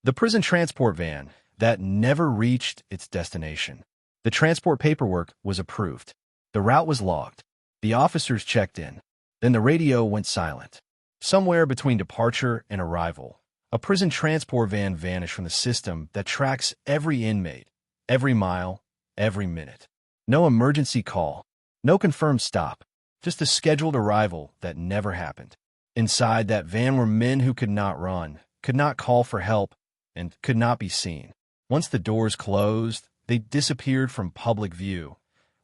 The prison transport van that never reached its destination. The transport paperwork was approved. The route was logged. The officers checked in. Then the radio went silent. Somewhere between departure and arrival, a prison transport van vanished from the system that tracks every inmate, every mile, every minute. No emergency call, no confirmed stop, just a scheduled arrival that never happened. Inside that van were men who could not run, could not call for help, and could not be seen. Once the doors closed, they disappeared from public view,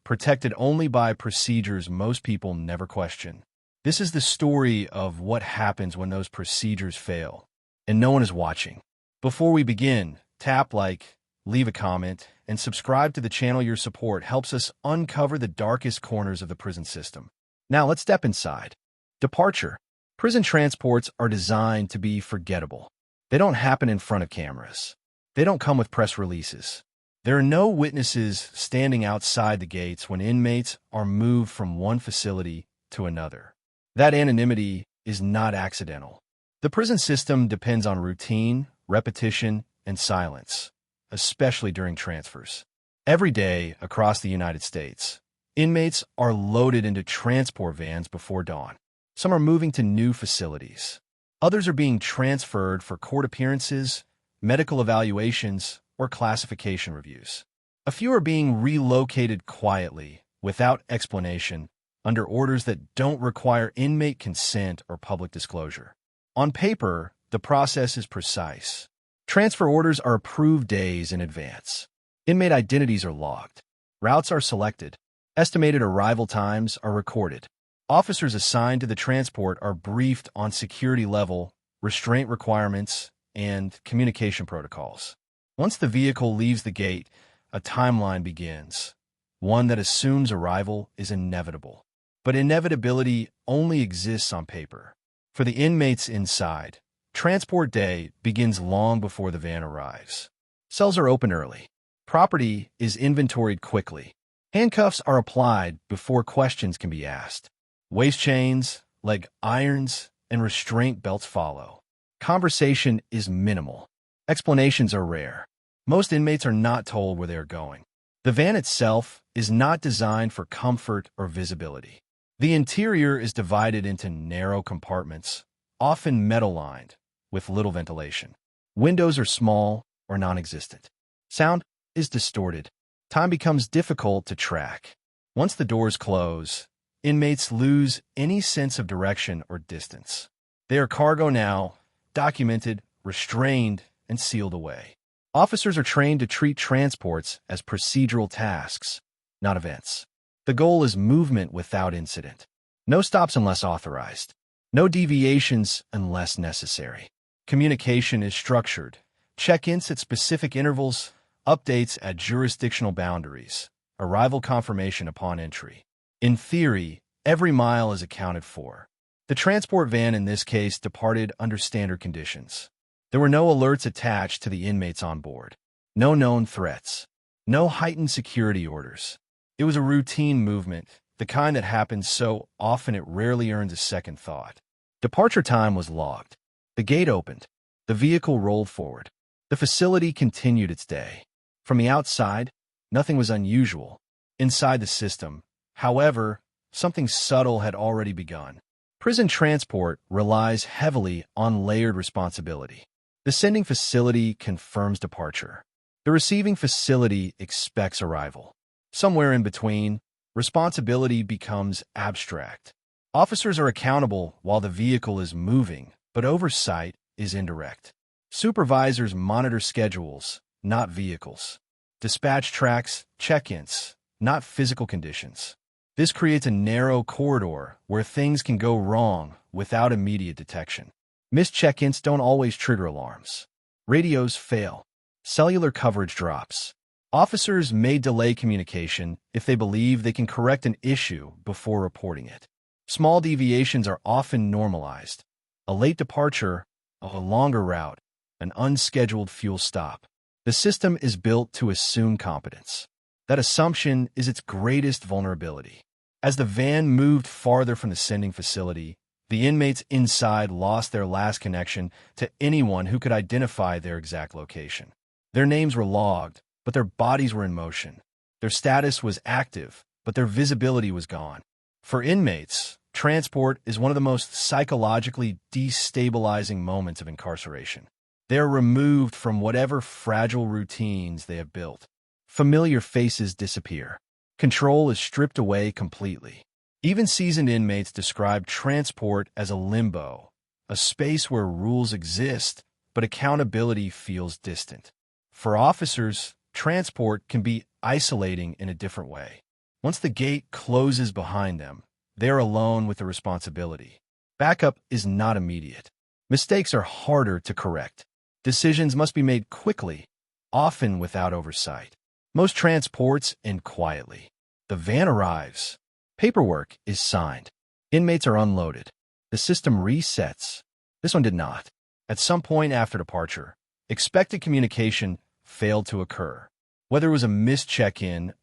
protected only by procedures most people never question. This is the story of what happens when those procedures fail, and no one is watching. Before we begin, tap like, leave a comment, and subscribe to the channel. Your support helps us uncover the darkest corners of the prison system. Now let's step inside. Departure. Prison transports are designed to be forgettable. They don't happen in front of cameras. They don't come with press releases. There are no witnesses standing outside the gates when inmates are moved from one facility to another. That anonymity is not accidental. The prison system depends on routine, repetition, and silence, especially during transfers. Every day across the United States, inmates are loaded into transport vans before dawn. Some are moving to new facilities. Others are being transferred for court appearances, medical evaluations, or classification reviews. A few are being relocated quietly, without explanation, under orders that don't require inmate consent or public disclosure. On paper, the process is precise. Transfer orders are approved days in advance. Inmate identities are logged. Routes are selected. Estimated arrival times are recorded. Officers assigned to the transport are briefed on security level, restraint requirements, and communication protocols. Once the vehicle leaves the gate, a timeline begins, one that assumes arrival is inevitable. But inevitability only exists on paper. For the inmates inside, transport day begins long before the van arrives. Cells are opened early. Property is inventoried quickly. Handcuffs are applied before questions can be asked. Waist chains, leg irons, and restraint belts follow. Conversation is minimal. Explanations are rare. Most inmates are not told where they are going. The van itself is not designed for comfort or visibility. The interior is divided into narrow compartments, often metal-lined, with little ventilation. Windows are small or non-existent. Sound is distorted. Time becomes difficult to track. Once the doors close, inmates lose any sense of direction or distance. They are cargo now, documented, restrained, and sealed away. Officers are trained to treat transports as procedural tasks, not events. The goal is movement without incident. No stops unless authorized. No deviations unless necessary. Communication is structured. Check-ins at specific intervals, updates at jurisdictional boundaries, arrival confirmation upon entry. In theory, every mile is accounted for. The transport van in this case departed under standard conditions. There were no alerts attached to the inmates on board. No known threats. No heightened security orders. It was a routine movement, the kind that happens so often it rarely earns a second thought. Departure time was logged. The gate opened. The vehicle rolled forward. The facility continued its day. From the outside, nothing was unusual. Inside the system, however, something subtle had already begun. Prison transport relies heavily on layered responsibility. The sending facility confirms departure. The receiving facility expects arrival. Somewhere in between, responsibility becomes abstract. Officers are accountable while the vehicle is moving, but oversight is indirect. Supervisors monitor schedules, not vehicles. Dispatch tracks check-ins, not physical conditions. This creates a narrow corridor where things can go wrong without immediate detection. Missed check-ins don't always trigger alarms. Radios fail. Cellular coverage drops. Officers may delay communication if they believe they can correct an issue before reporting it. Small deviations are often normalized. A late departure, a longer route, an unscheduled fuel stop. The system is built to assume competence. That assumption is its greatest vulnerability. As the van moved farther from the sending facility, The inmates inside lost their last connection to anyone who could identify their exact location. Their names were logged, but their bodies were in motion. Their status was active, but their visibility was gone. For inmates, transport is one of the most psychologically destabilizing moments of incarceration. They are removed from whatever fragile routines they have built. Familiar faces disappear. Control is stripped away completely. Even seasoned inmates describe transport as a limbo, a space where rules exist, but accountability feels distant. For officers, transport can be isolating in a different way. Once the gate closes behind them, they are alone with the responsibility. Backup is not immediate. Mistakes are harder to correct. Decisions must be made quickly, often without oversight. Most transports end quietly. The van arrives. Paperwork is signed. Inmates are unloaded. The system resets. This one did not. At some point after departure, expected communication failed to occur. Whether it was a missed check-in,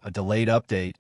a delayed update,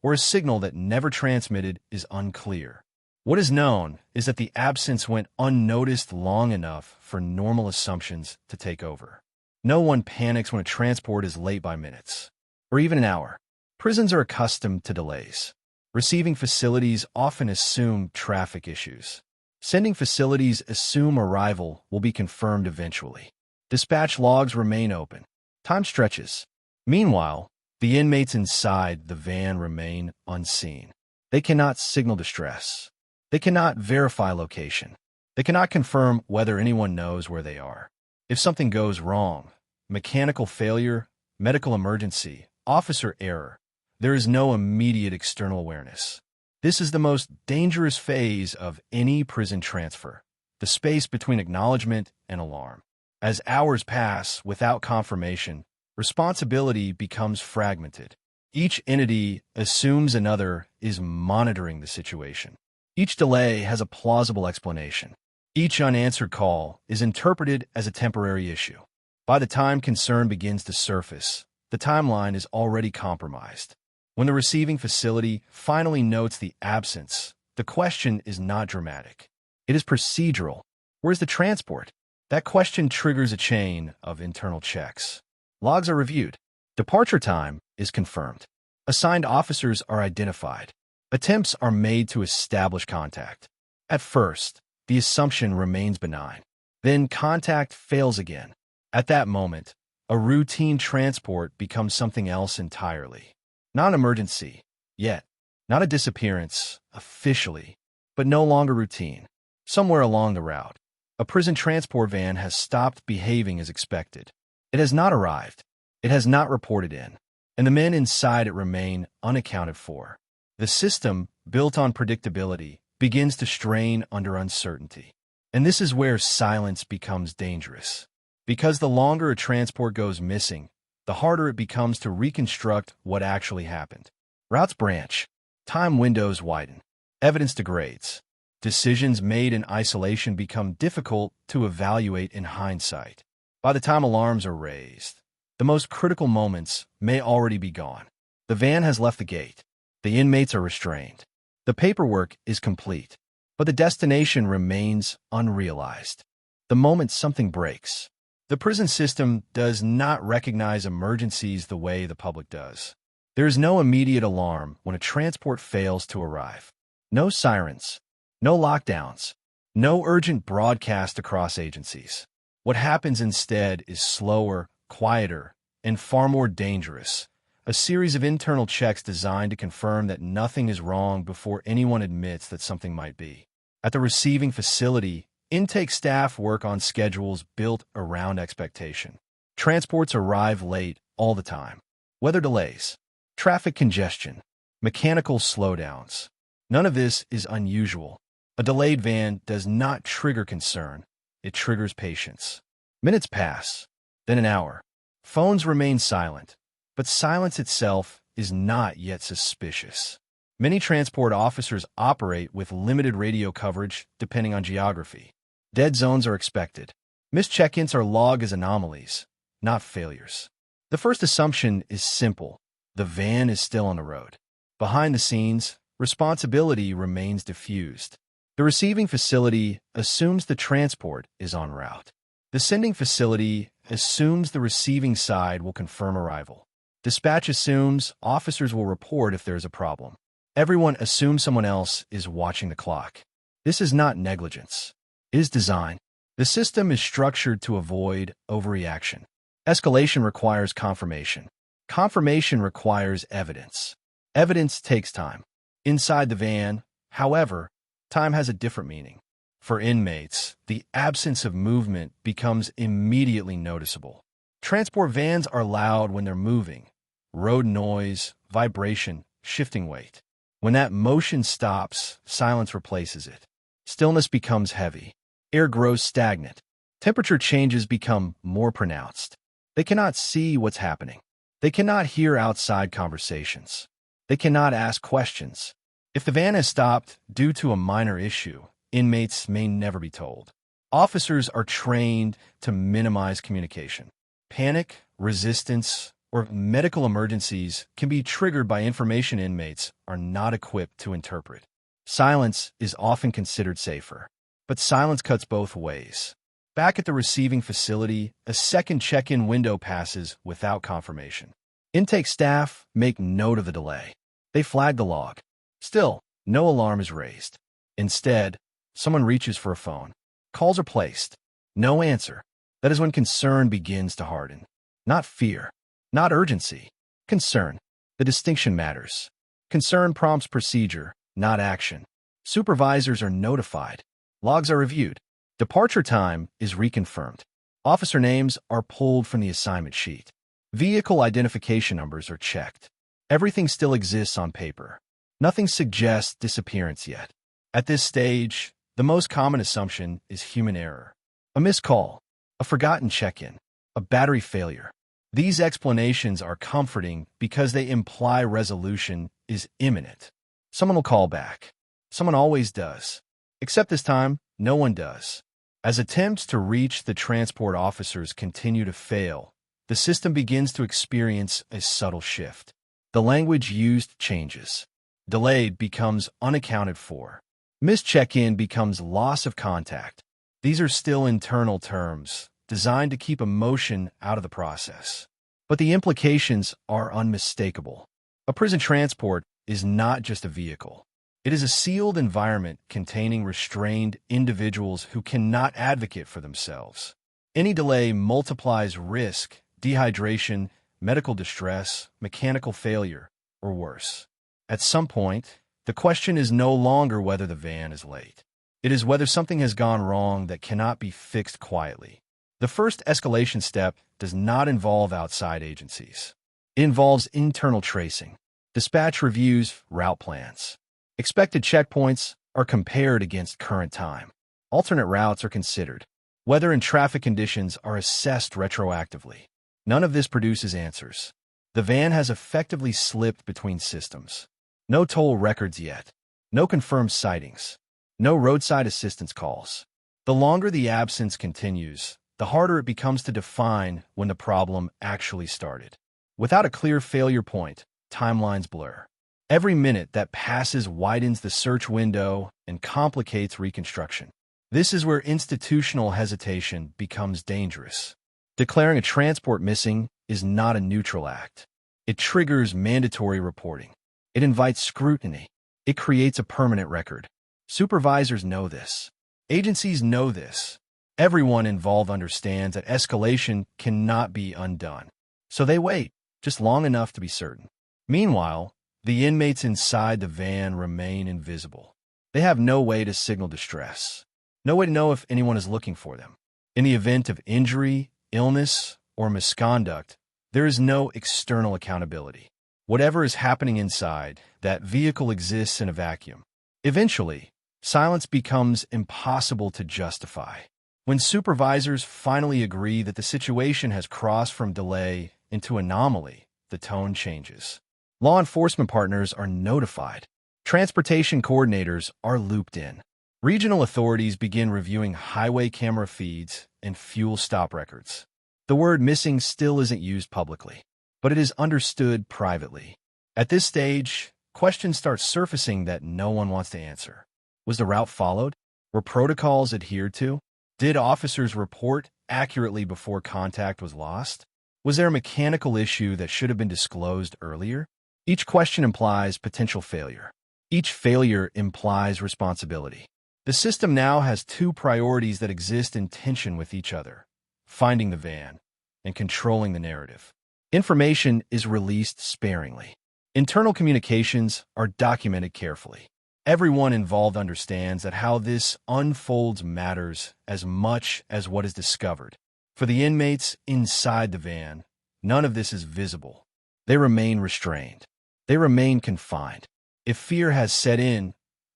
or a signal that never transmitted is unclear. What is known is that the absence went unnoticed long enough for normal assumptions to take over. No one panics when a transport is late by minutes, or even an hour. Prisons are accustomed to delays. Receiving facilities often assume traffic issues. Sending facilities assume arrival will be confirmed eventually. Dispatch logs remain open. Time stretches. Meanwhile, the inmates inside the van remain unseen. They cannot signal distress. They cannot verify location. They cannot confirm whether anyone knows where they are. If something goes wrong, mechanical failure, medical emergency, officer error, there is no immediate external awareness. This is the most dangerous phase of any prison transfer, the space between acknowledgement and alarm. As hours pass without confirmation, responsibility becomes fragmented. Each entity assumes another is monitoring the situation. Each delay has a plausible explanation. Each unanswered call is interpreted as a temporary issue. By the time concern begins to surface, the timeline is already compromised. When the receiving facility finally notes the absence, the question is not dramatic. It is procedural. Where's the transport? That question triggers a chain of internal checks. Logs are reviewed. Departure time is confirmed. Assigned officers are identified. Attempts are made to establish contact. At first, the assumption remains benign. Then contact fails again. At that moment, a routine transport becomes something else entirely. Not an emergency, yet. Not a disappearance, officially, but no longer routine. Somewhere along the route, a prison transport van has stopped behaving as expected. It has not arrived. It has not reported in. And the men inside it remain unaccounted for. The system, built on predictability, begins to strain under uncertainty. And this is where silence becomes dangerous. Because the longer a transport goes missing, the harder it becomes to reconstruct what actually happened. Routes branch. Time windows widen. Evidence degrades. Decisions made in isolation become difficult to evaluate in hindsight. By the time alarms are raised, the most critical moments may already be gone. The van has left the gate. The inmates are restrained. The paperwork is complete, but the destination remains unrealized. The moment something breaks, the prison system does not recognize emergencies the way the public does. There is no immediate alarm when a transport fails to arrive. No sirens, no lockdowns, no urgent broadcast across agencies. What happens instead is slower, quieter, and far more dangerous. A series of internal checks designed to confirm that nothing is wrong before anyone admits that something might be. At the receiving facility, intake staff work on schedules built around expectation. Transports arrive late all the time. Weather delays, traffic congestion, mechanical slowdowns. None of this is unusual. A delayed van does not trigger concern. It triggers patience. Minutes pass, then an hour. Phones remain silent. But silence itself is not yet suspicious. Many transport officers operate with limited radio coverage depending on geography. Dead zones are expected. Missed check-ins are logged as anomalies, not failures. The first assumption is simple. The van is still on the road. Behind the scenes, responsibility remains diffused. The receiving facility assumes the transport is en route. The sending facility assumes the receiving side will confirm arrival. Dispatch assumes officers will report if there is a problem. Everyone assumes someone else is watching the clock. This is not negligence. It is design. The system is structured to avoid overreaction. Escalation requires confirmation. Confirmation requires evidence. Evidence takes time. Inside the van, however, time has a different meaning. For inmates, the absence of movement becomes immediately noticeable. Transport vans are loud when they're moving. Road noise, vibration, shifting weight. When that motion stops, silence replaces it. Stillness becomes heavy. Air grows stagnant. Temperature changes become more pronounced. They cannot see what's happening. They cannot hear outside conversations. They cannot ask questions. If the van has stopped due to a minor issue, inmates may never be told. Officers are trained to minimize communication. Panic, resistance, or medical emergencies can be triggered by information inmates are not equipped to interpret. Silence is often considered safer, but silence cuts both ways. Back at the receiving facility, a second check-in window passes without confirmation. Intake staff make note of the delay. They flag the log. Still, no alarm is raised. Instead, someone reaches for a phone. Calls are placed. No answer. That is when concern begins to harden. Not fear. Not urgency. Concern. The distinction matters. Concern prompts procedure, not action. Supervisors are notified. Logs are reviewed. Departure time is reconfirmed. Officer names are pulled from the assignment sheet. Vehicle identification numbers are checked. Everything still exists on paper. Nothing suggests disappearance yet. At this stage, the most common assumption is human error. A missed call, a forgotten check-in, a battery failure. These explanations are comforting because they imply resolution is imminent. Someone will call back. Someone always does. Except this time, no one does. As attempts to reach the transport officers continue to fail, the system begins to experience a subtle shift. The language used changes. Delayed becomes unaccounted for. Missed check-in becomes loss of contact. These are still internal terms, designed to keep emotion out of the process. But the implications are unmistakable. A prison transport is not just a vehicle. It is a sealed environment containing restrained individuals who cannot advocate for themselves. Any delay multiplies risk, dehydration, medical distress, mechanical failure, or worse. At some point, the question is no longer whether the van is late. It is whether something has gone wrong that cannot be fixed quietly. The first escalation step does not involve outside agencies. It involves internal tracing. Dispatch reviews route plans. Expected checkpoints are compared against current time. Alternate routes are considered. Weather and traffic conditions are assessed retroactively. None of this produces answers. The van has effectively slipped between systems. No toll records yet. No confirmed sightings. No roadside assistance calls. The longer the absence continues, the harder it becomes to define when the problem actually started. Without a clear failure point, timelines blur. Every minute that passes widens the search window and complicates reconstruction. This is where institutional hesitation becomes dangerous. Declaring a transport missing is not a neutral act. It triggers mandatory reporting. It invites scrutiny. It creates a permanent record. Supervisors know this. Agencies know this. Everyone involved understands that escalation cannot be undone. So they wait, just long enough to be certain. Meanwhile, the inmates inside the van remain invisible. They have no way to signal distress. No way to know if anyone is looking for them. In the event of injury, illness, or misconduct, there is no external accountability. Whatever is happening inside, that vehicle exists in a vacuum. Eventually, silence becomes impossible to justify. When supervisors finally agree that the situation has crossed from delay into anomaly, the tone changes. Law enforcement partners are notified. Transportation coordinators are looped in. Regional authorities begin reviewing highway camera feeds and fuel stop records. The word missing still isn't used publicly, but it is understood privately. At this stage, questions start surfacing that no one wants to answer. Was the route followed? Were protocols adhered to? Did officers report accurately before contact was lost? Was there a mechanical issue that should have been disclosed earlier? Each question implies potential failure. Each failure implies responsibility. The system now has two priorities that exist in tension with each other: finding the van and controlling the narrative. Information is released sparingly. Internal communications are documented carefully. Everyone involved understands that how this unfolds matters as much as what is discovered. For the inmates inside the van, none of this is visible. They remain restrained. They remain confined. If fear has set in,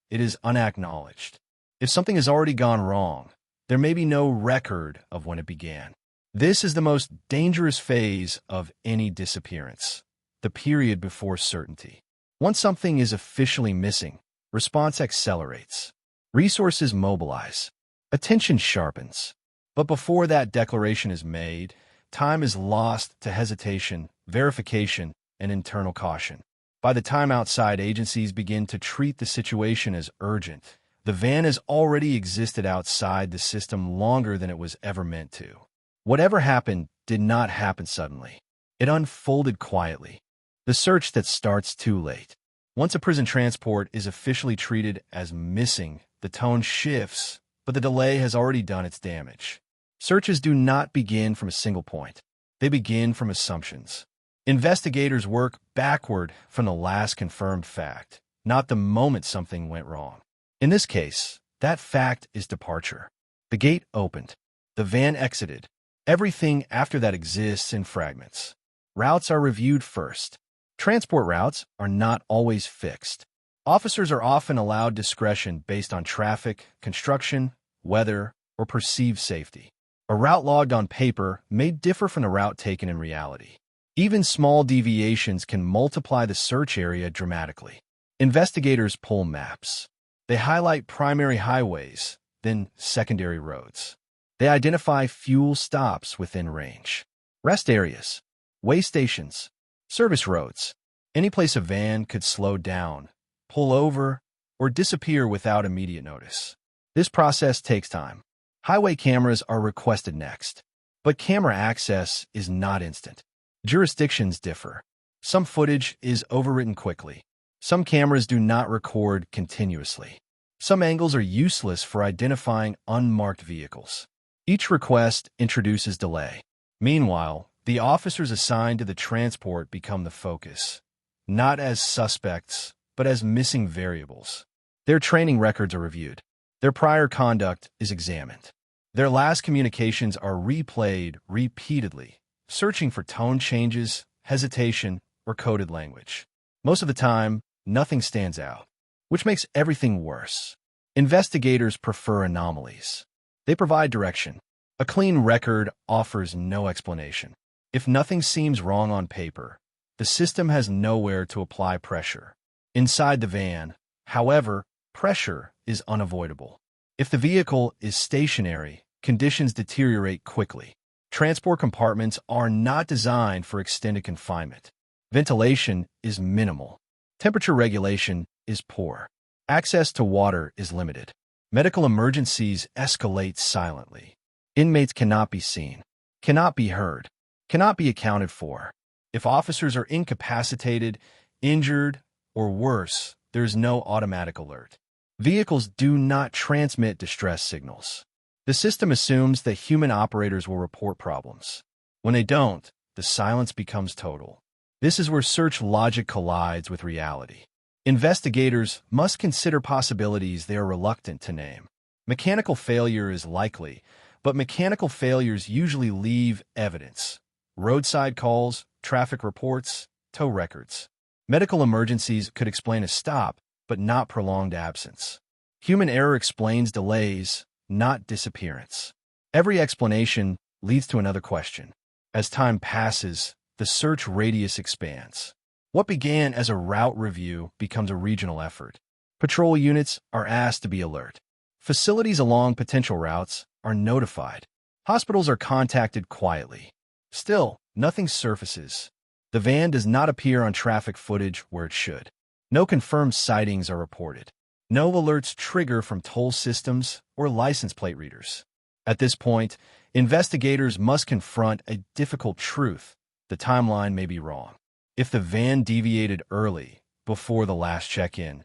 it is unacknowledged. If something has already gone wrong, there may be no record of when it began. This is the most dangerous phase of any disappearance, the period before certainty. Once something is officially missing, response accelerates. Resources mobilize. Attention sharpens. But before that declaration is made, time is lost to hesitation, verification, and internal caution. By the time outside agencies begin to treat the situation as urgent, the van has already existed outside the system longer than it was ever meant to. Whatever happened did not happen suddenly. It unfolded quietly. The search that starts too late. Once a prison transport is officially treated as missing, the tone shifts, but the delay has already done its damage. Searches do not begin from a single point. They begin from assumptions. Investigators work backward from the last confirmed fact, not the moment something went wrong. In this case, that fact is departure. The gate opened. The van exited. Everything after that exists in fragments. Routes are reviewed first. Transport routes are not always fixed. Officers are often allowed discretion based on traffic, construction, weather, or perceived safety. A route logged on paper may differ from the route taken in reality. Even small deviations can multiply the search area dramatically. Investigators pull maps. They highlight primary highways, then secondary roads. They identify fuel stops within range, rest areas, way stations, service roads. Any place a van could slow down, pull over, or disappear without immediate notice. This process takes time. Highway cameras are requested next, but camera access is not instant. Jurisdictions differ. Some footage is overwritten quickly. Some cameras do not record continuously. Some angles are useless for identifying unmarked vehicles. Each request introduces delay. Meanwhile, the officers assigned to the transport become the focus, not as suspects, but as missing variables. Their training records are reviewed. Their prior conduct is examined. Their last communications are replayed repeatedly, searching for tone changes, hesitation, or coded language. Most of the time, nothing stands out, which makes everything worse. Investigators prefer anomalies. They provide direction. A clean record offers no explanation. If nothing seems wrong on paper, the system has nowhere to apply pressure. Inside the van, however, pressure is unavoidable. If the vehicle is stationary, conditions deteriorate quickly. Transport compartments are not designed for extended confinement. Ventilation is minimal. Temperature regulation is poor. Access to water is limited. Medical emergencies escalate silently. Inmates cannot be seen, cannot be heard, cannot be accounted for. If officers are incapacitated, injured, or worse, there is no automatic alert. Vehicles do not transmit distress signals. The system assumes that human operators will report problems. When they don't, the silence becomes total. This is where search logic collides with reality. Investigators must consider possibilities they are reluctant to name. Mechanical failure is likely, but mechanical failures usually leave evidence. Roadside calls, traffic reports, tow records. Medical emergencies could explain a stop, but not prolonged absence. Human error explains delays, not disappearance. Every explanation leads to another question. As time passes, the search radius expands. What began as a route review becomes a regional effort. Patrol units are asked to be alert. Facilities along potential routes are notified. Hospitals are contacted quietly. Still, nothing surfaces. The van does not appear on traffic footage where it should. No confirmed sightings are reported. No alerts trigger from toll systems or license plate readers. At this point, investigators must confront a difficult truth. The timeline may be wrong. If the van deviated early, before the last check-in,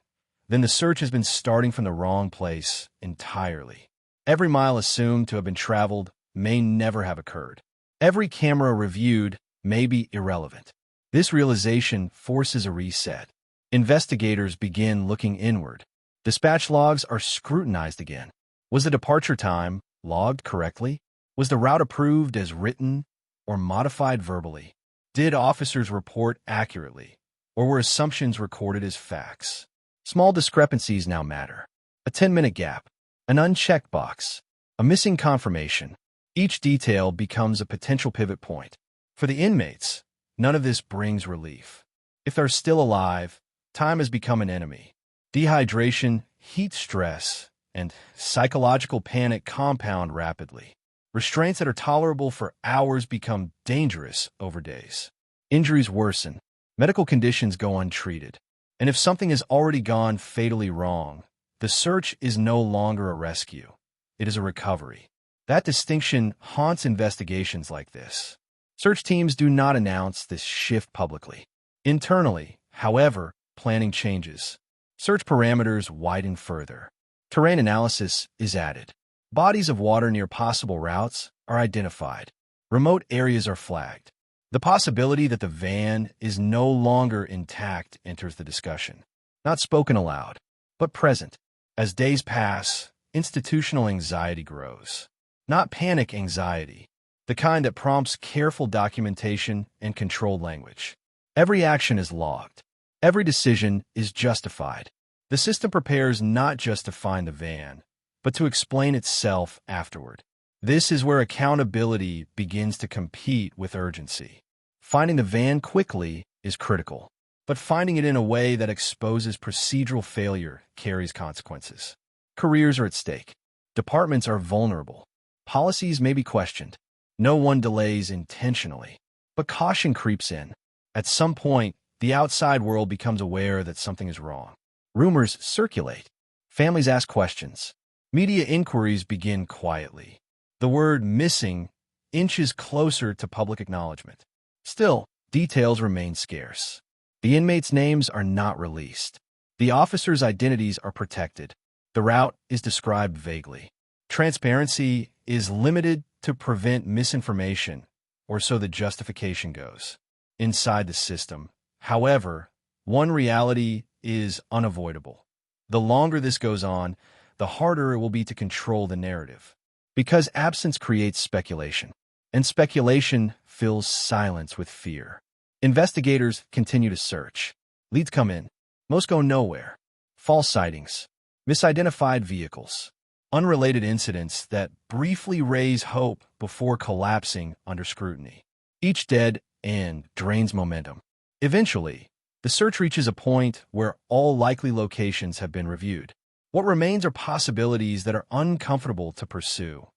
then the search has been starting from the wrong place entirely. Every mile assumed to have been traveled may never have occurred. Every camera reviewed may be irrelevant. This realization forces a reset. Investigators begin looking inward. Dispatch logs are scrutinized again. Was the departure time logged correctly? Was the route approved as written or modified verbally? Did officers report accurately, or were assumptions recorded as facts? Small discrepancies now matter. A 10-minute gap, an unchecked box, a missing confirmation. Each detail becomes a potential pivot point. For the inmates, none of this brings relief. If they're still alive, time has become an enemy. Dehydration, heat stress, and psychological panic compound rapidly. Restraints that are tolerable for hours become dangerous over days. Injuries worsen. Medical conditions go untreated. And if something has already gone fatally wrong, the search is no longer a rescue. It is a recovery. That distinction haunts investigations like this. Search teams do not announce this shift publicly. Internally, however, planning changes. Search parameters widen further. Terrain analysis is added. Bodies of water near possible routes are identified. Remote areas are flagged. The possibility that the van is no longer intact enters the discussion. Not spoken aloud, but present. As days pass, institutional anxiety grows. Not panic anxiety, the kind that prompts careful documentation and controlled language. Every action is logged. Every decision is justified. The system prepares not just to find the van, but to explain itself afterward. This is where accountability begins to compete with urgency. Finding the van quickly is critical, but finding it in a way that exposes procedural failure carries consequences. Careers are at stake. Departments are vulnerable. Policies may be questioned. No one delays intentionally, but caution creeps in. At some point, the outside world becomes aware that something is wrong. Rumors circulate. Families ask questions. Media inquiries begin quietly. The word missing inches closer to public acknowledgement. Still, details remain scarce. The inmates' names are not released. The officers' identities are protected. The route is described vaguely. Transparency is limited to prevent misinformation, or so the justification goes. Inside the system, however, one reality is unavoidable. The longer this goes on, the harder it will be to control the narrative. Because absence creates speculation, and speculation fills silence with fear. Investigators continue to search. Leads come in. Most go nowhere. False sightings, misidentified vehicles, unrelated incidents that briefly raise hope before collapsing under scrutiny. Each dead end drains momentum. Eventually, the search reaches a point where all likely locations have been reviewed. What remains are possibilities that are uncomfortable to pursue.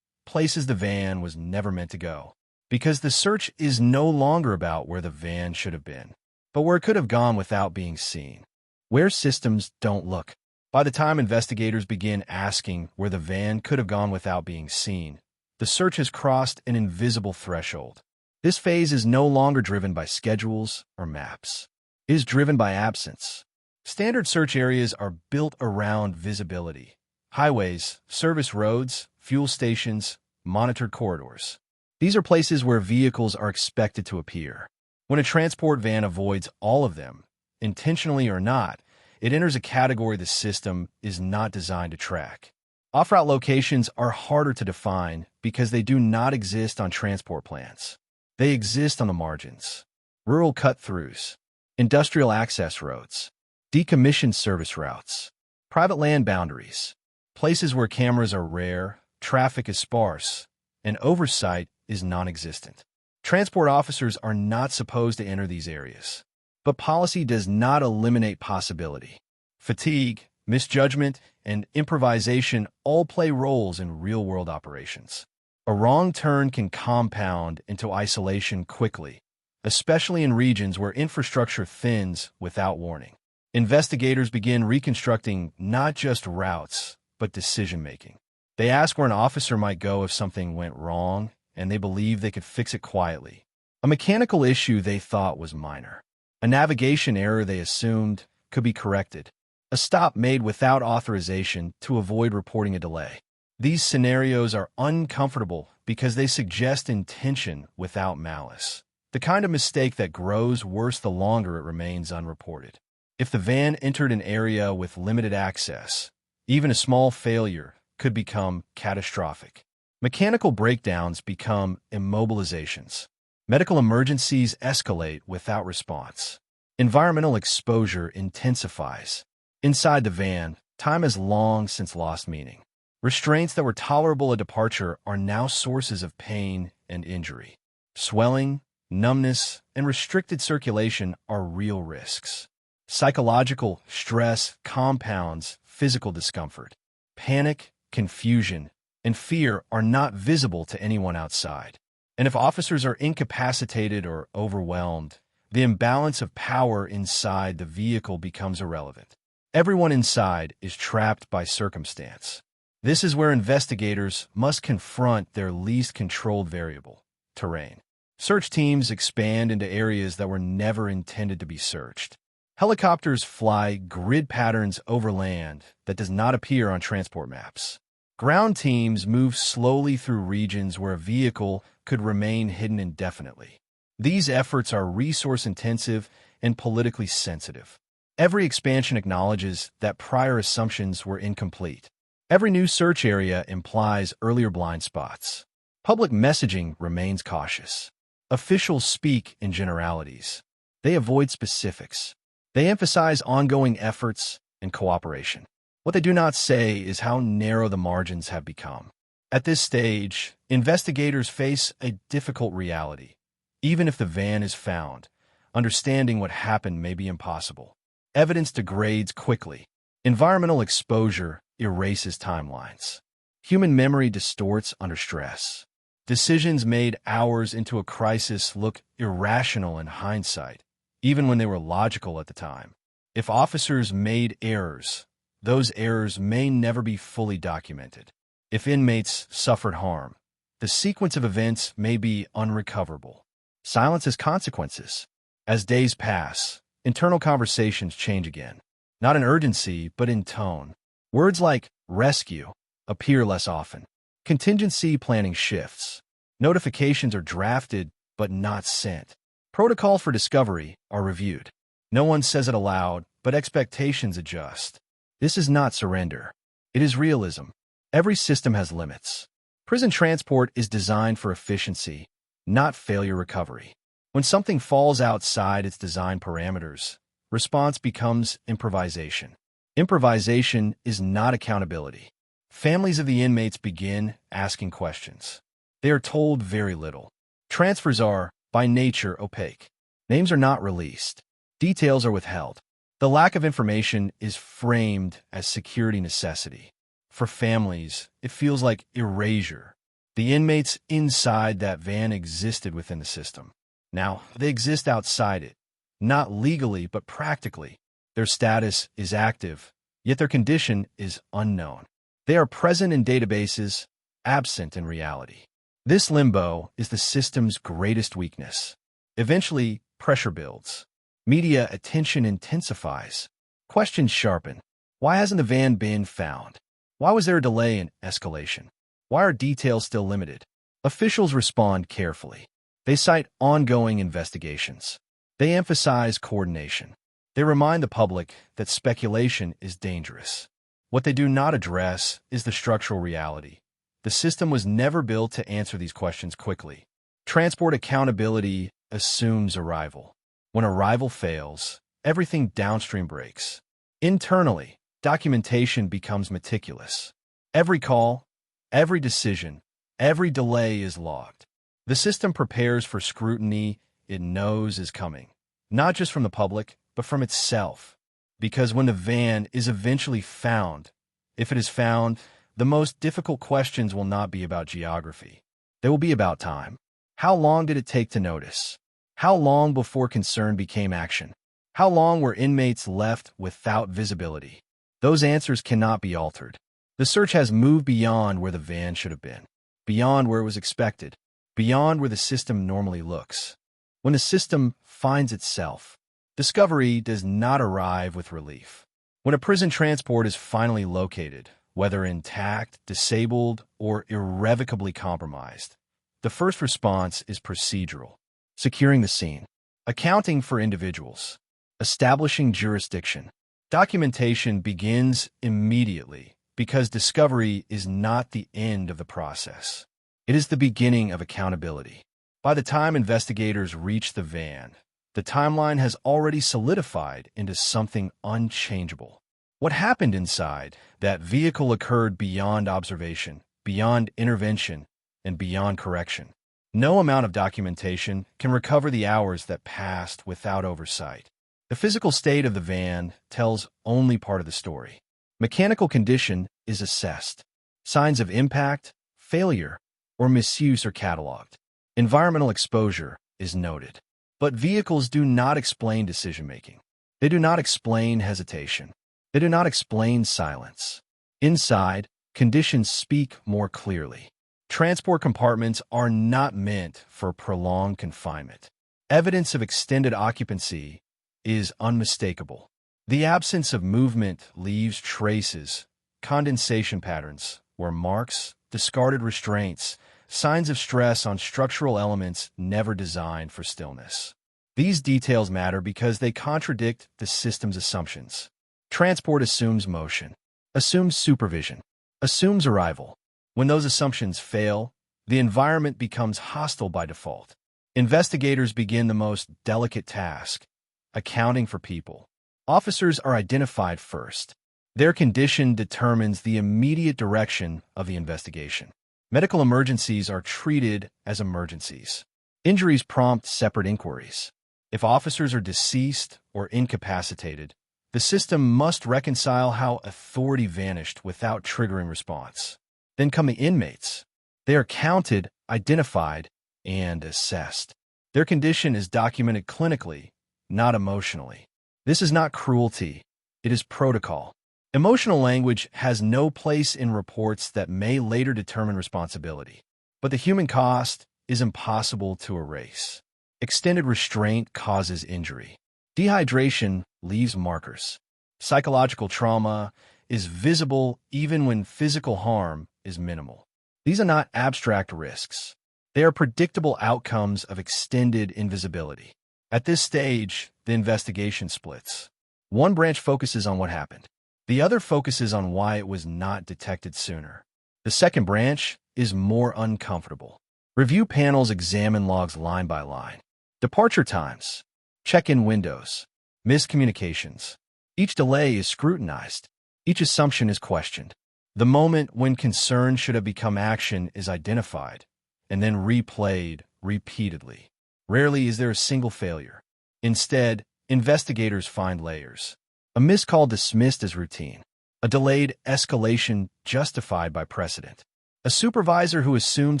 Places the van was never meant to go. Because the search is no longer about where the van should have been, but where it could have gone without being seen. Where systems don't look. By the time investigators begin asking where the van could have gone without being seen, the search has crossed an invisible threshold. This phase is no longer driven by schedules or maps. It is driven by absence. Standard search areas are built around visibility. Highways, service roads, fuel stations, monitored corridors. These are places where vehicles are expected to appear. When a transport van avoids all of them, intentionally or not, it enters a category the system is not designed to track. Off-route locations are harder to define because they do not exist on transport plans. They exist on the margins. Rural cut-throughs, industrial access roads, decommissioned service routes, private land boundaries, places where cameras are rare, traffic is sparse, and oversight is non-existent. Transport officers are not supposed to enter these areas, but policy does not eliminate possibility. Fatigue, misjudgment, and improvisation all play roles in real-world operations. A wrong turn can compound into isolation quickly, especially in regions where infrastructure thins without warning. Investigators begin reconstructing not just routes, but decision-making. They ask where an officer might go if something went wrong, and they believe they could fix it quietly. A mechanical issue they thought was minor. A navigation error they assumed could be corrected. A stop made without authorization to avoid reporting a delay. These scenarios are uncomfortable because they suggest intention without malice. The kind of mistake that grows worse the longer it remains unreported. If the van entered an area with limited access, even a small failure could become catastrophic. Mechanical breakdowns become immobilizations. Medical emergencies escalate without response. Environmental exposure intensifies. Inside the van, time has long since lost meaning. Restraints that were tolerable at departure are now sources of pain and injury. Swelling, numbness, and restricted circulation are real risks. Psychological stress compounds physical discomfort. Panic, confusion, and fear are not visible to anyone outside. And if officers are incapacitated or overwhelmed, the imbalance of power inside the vehicle becomes irrelevant. Everyone inside is trapped by circumstance. This is where investigators must confront their least controlled variable, terrain. Search teams expand into areas that were never intended to be searched. Helicopters fly grid patterns over land that does not appear on transport maps. Ground teams move slowly through regions where a vehicle could remain hidden indefinitely. These efforts are resource-intensive and politically sensitive. Every expansion acknowledges that prior assumptions were incomplete. Every new search area implies earlier blind spots. Public messaging remains cautious. Officials speak in generalities. They avoid specifics. They emphasize ongoing efforts and cooperation. What they do not say is how narrow the margins have become. At this stage, investigators face a difficult reality. Even if the van is found, understanding what happened may be impossible. Evidence degrades quickly. Environmental exposure erases timelines. Human memory distorts under stress. Decisions made hours into a crisis look irrational in hindsight, even when they were logical at the time. If officers made errors, those errors may never be fully documented. If inmates suffered harm, the sequence of events may be unrecoverable. Silence has consequences. As days pass, internal conversations change again. Not in urgency, but in tone. Words like rescue appear less often. Contingency planning shifts. Notifications are drafted, but not sent. Protocols for discovery are reviewed. No one says it aloud, but expectations adjust. This is not surrender. It is realism. Every system has limits. Prison transport is designed for efficiency, not failure recovery. When something falls outside its design parameters, response becomes improvisation. Improvisation is not accountability. Families of the inmates begin asking questions. They are told very little. Transfers are, by nature, opaque. Names are not released. Details are withheld. The lack of information is framed as security necessity. For families, it feels like erasure. The inmates inside that van existed within the system. Now, they exist outside it. Not legally, but practically. Their status is active, yet their condition is unknown. They are present in databases, absent in reality. This limbo is the system's greatest weakness. Eventually, pressure builds. Media attention intensifies. Questions sharpen. Why hasn't the van been found? Why was there a delay in escalation? Why are details still limited? Officials respond carefully. They cite ongoing investigations. They emphasize coordination. They remind the public that speculation is dangerous. What they do not address is the structural reality. The system was never built to answer these questions quickly. Transport accountability assumes arrival. When arrival fails, everything downstream breaks. Internally, documentation becomes meticulous. Every call, every decision, every delay is logged. The system prepares for scrutiny it knows is coming, not just from the public, but from itself. Because when the van is eventually found, if it is found, the most difficult questions will not be about geography. They will be about time. How long did it take to notice? How long before concern became action? How long were inmates left without visibility? Those answers cannot be altered. The search has moved beyond where the van should have been, beyond where it was expected, beyond where the system normally looks. When the system finds itself, discovery does not arrive with relief. When a prison transport is finally located, whether intact, disabled, or irrevocably compromised, the first response is procedural: securing the scene, accounting for individuals, establishing jurisdiction. Documentation begins immediately because discovery is not the end of the process. It is the beginning of accountability. By the time investigators reach the van, the timeline has already solidified into something unchangeable. What happened inside that vehicle occurred beyond observation, beyond intervention, and beyond correction. No amount of documentation can recover the hours that passed without oversight. The physical state of the van tells only part of the story. Mechanical condition is assessed. Signs of impact, failure, or misuse are cataloged. Environmental exposure is noted. But vehicles do not explain decision-making. They do not explain hesitation. They do not explain silence. Inside, conditions speak more clearly. Transport compartments are not meant for prolonged confinement. Evidence of extended occupancy is unmistakable. The absence of movement leaves traces, condensation patterns, where marks, discarded restraints, signs of stress on structural elements never designed for stillness. These details matter because they contradict the system's assumptions. Transport assumes motion, assumes supervision, assumes arrival. When those assumptions fail, the environment becomes hostile by default. Investigators begin the most delicate task: accounting for people. Officers are identified first. Their condition determines the immediate direction of the investigation. Medical emergencies are treated as emergencies. Injuries prompt separate inquiries. If officers are deceased or incapacitated, the system must reconcile how authority vanished without triggering response. Then come the inmates. They are counted, identified, and assessed. Their condition is documented clinically, not emotionally. This is not cruelty. It is protocol. Emotional language has no place in reports that may later determine responsibility. But the human cost is impossible to erase. Extended restraint causes injury. Dehydration leaves markers. Psychological trauma is visible even when physical harm is minimal. These are not abstract risks. They are predictable outcomes of extended invisibility. At this stage, the investigation splits. One branch focuses on what happened. The other focuses on why it was not detected sooner. The second branch is more uncomfortable. Review panels examine logs line by line. Departure times, check-in windows, miscommunications. Each delay is scrutinized. Each assumption is questioned. The moment when concern should have become action is identified and then replayed repeatedly. Rarely is there a single failure. Instead, investigators find layers. A missed call dismissed as routine. A delayed escalation justified by precedent. A supervisor who assumed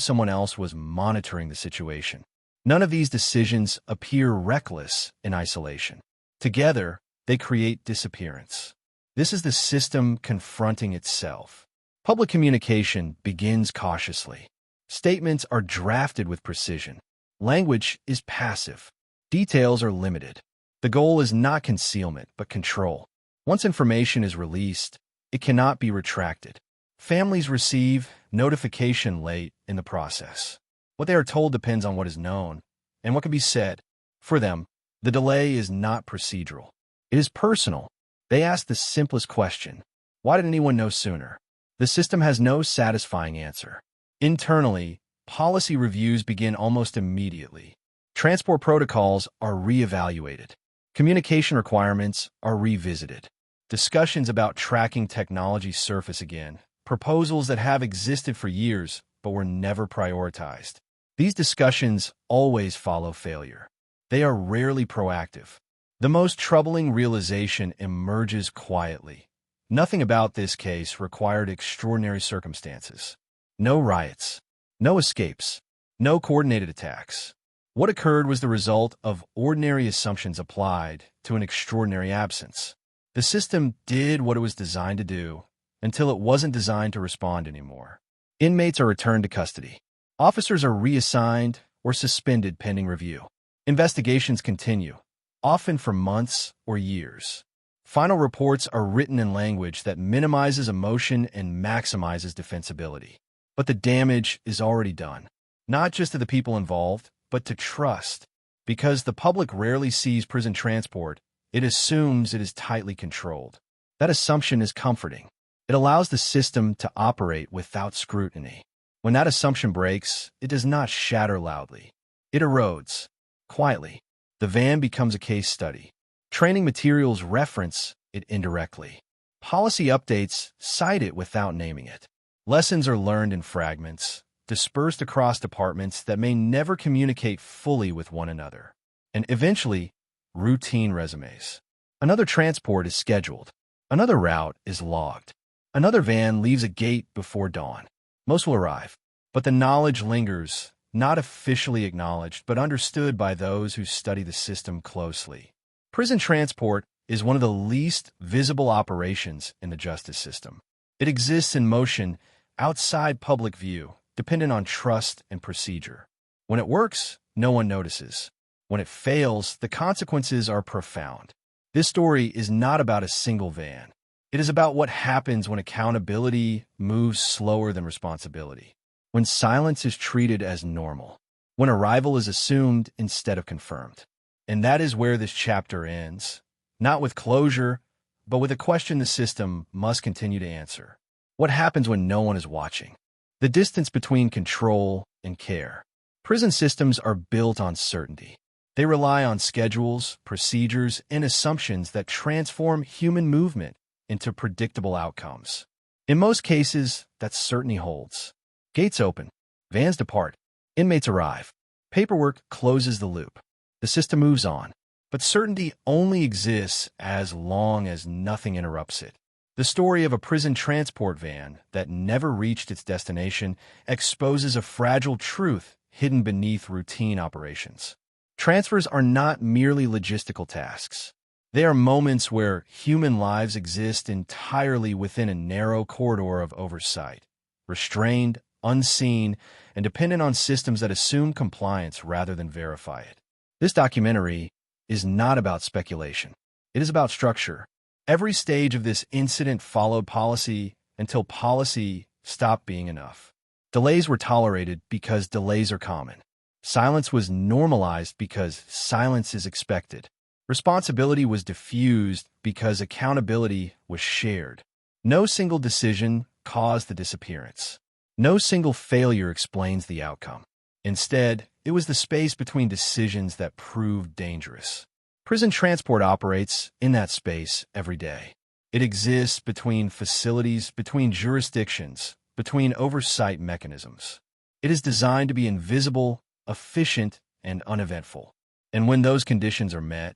someone else was monitoring the situation. None of these decisions appear reckless in isolation. Together, they create disappearance. This is the system confronting itself. Public communication begins cautiously. Statements are drafted with precision. Language is passive. Details are limited. The goal is not concealment, but control. Once information is released, it cannot be retracted. Families receive notification late in the process. What they are told depends on what is known and what can be said. For them, the delay is not procedural. It is personal. They ask the simplest question: why didn't anyone know sooner? The system has no satisfying answer. Internally, policy reviews begin almost immediately. Transport protocols are reevaluated. Communication requirements are revisited. Discussions about tracking technology surface again. Proposals that have existed for years but were never prioritized. These discussions always follow failure. They are rarely proactive. The most troubling realization emerges quietly. Nothing about this case required extraordinary circumstances. No riots. No escapes. No coordinated attacks. What occurred was the result of ordinary assumptions applied to an extraordinary absence. The system did what it was designed to do until it wasn't designed to respond anymore. Inmates are returned to custody. Officers are reassigned or suspended pending review. Investigations continue, often for months or years. Final reports are written in language that minimizes emotion and maximizes defensibility. But the damage is already done, not just to the people involved, but to trust. Because the public rarely sees prison transport, it assumes it is tightly controlled. That assumption is comforting. It allows the system to operate without scrutiny. When that assumption breaks, it does not shatter loudly. It erodes, quietly. The van becomes a case study. Training materials reference it indirectly. Policy updates cite it without naming it. Lessons are learned in fragments, dispersed across departments that may never communicate fully with one another. And eventually, routine resumes. Another transport is scheduled. Another route is logged. Another van leaves a gate before dawn. Most will arrive, but the knowledge lingers, not officially acknowledged, but understood by those who study the system closely. Prison transport is one of the least visible operations in the justice system. It exists in motion outside public view, dependent on trust and procedure. When it works, no one notices. When it fails, the consequences are profound. This story is not about a single van. It is about what happens when accountability moves slower than responsibility, when silence is treated as normal, when arrival is assumed instead of confirmed. And that is where this chapter ends, not with closure, but with a question the system must continue to answer. What happens when no one is watching? The distance between control and care. Prison systems are built on certainty. They rely on schedules, procedures, and assumptions that transform human movement into predictable outcomes. In most cases, that certainty holds. Gates open. Vans depart. Inmates arrive. Paperwork closes the loop. The system moves on. But certainty only exists as long as nothing interrupts it. The story of a prison transport van that never reached its destination exposes a fragile truth hidden beneath routine operations. Transfers are not merely logistical tasks. They are moments where human lives exist entirely within a narrow corridor of oversight, restrained, unseen, and dependent on systems that assume compliance rather than verify it. This documentary is not about speculation. It is about structure. Every stage of this incident followed policy until policy stopped being enough. Delays were tolerated because delays are common. Silence was normalized because silence is expected. Responsibility was diffused because accountability was shared. No single decision caused the disappearance. No single failure explains the outcome. Instead, it was the space between decisions that proved dangerous. Prison transport operates in that space every day. It exists between facilities, between jurisdictions, between oversight mechanisms. It is designed to be invisible, efficient, and uneventful. And when those conditions are met,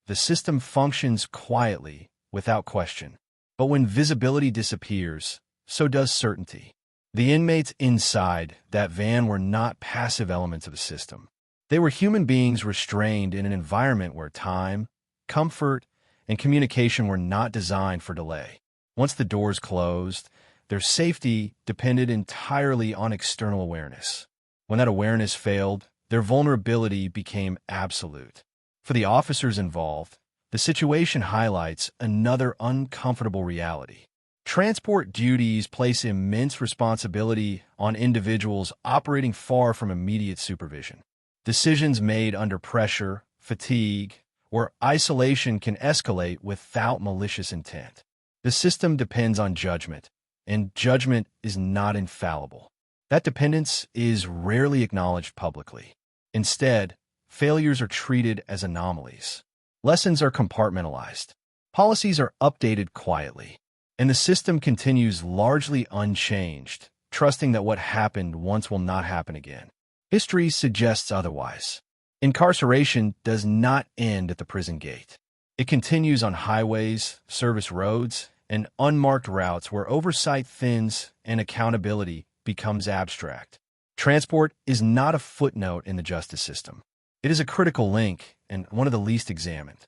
the system functions quietly, without question. But when visibility disappears, so does certainty. The inmates inside that van were not passive elements of the system. They were human beings restrained in an environment where time, comfort, and communication were not designed for delay. Once the doors closed, their safety depended entirely on external awareness. When that awareness failed, their vulnerability became absolute. For the officers involved, the situation highlights another uncomfortable reality. Transport duties place immense responsibility on individuals operating far from immediate supervision. Decisions made under pressure, fatigue, or isolation can escalate without malicious intent. The system depends on judgment, and judgment is not infallible. That dependence is rarely acknowledged publicly. Instead, failures are treated as anomalies. Lessons are compartmentalized. Policies are updated quietly. And the system continues largely unchanged, trusting that what happened once will not happen again. History suggests otherwise. Incarceration does not end at the prison gate. It continues on highways, service roads, and unmarked routes where oversight thins and accountability becomes abstract. Transport is not a footnote in the justice system. It is a critical link and one of the least examined.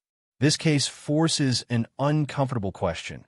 This case forces an uncomfortable question.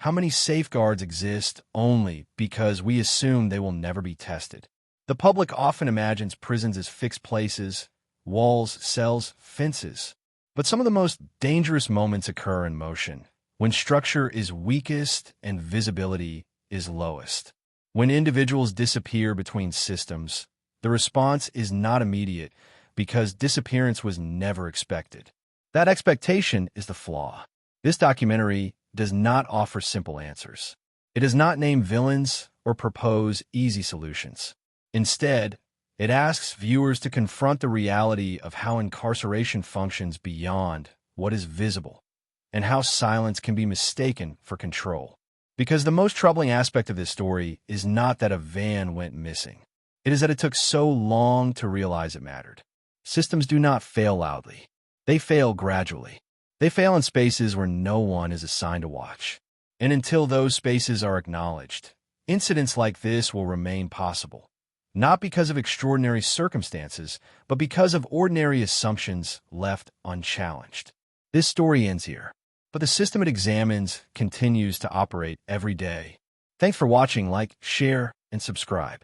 How many safeguards exist only because we assume they will never be tested? The public often imagines prisons as fixed places, walls, cells, fences. But some of the most dangerous moments occur in motion, when structure is weakest and visibility is lowest. When individuals disappear between systems, the response is not immediate because disappearance was never expected. That expectation is the flaw. This documentary does not offer simple answers. It does not name villains or propose easy solutions. Instead, it asks viewers to confront the reality of how incarceration functions beyond what is visible and how silence can be mistaken for control. Because the most troubling aspect of this story is not that a van went missing. It is that it took so long to realize it mattered. Systems do not fail loudly. They fail gradually. They fail in spaces where no one is assigned to watch. And until those spaces are acknowledged, incidents like this will remain possible. Not because of extraordinary circumstances, but because of ordinary assumptions left unchallenged. This story ends here, but the system it examines continues to operate every day. Thanks for watching. Like, share, and subscribe.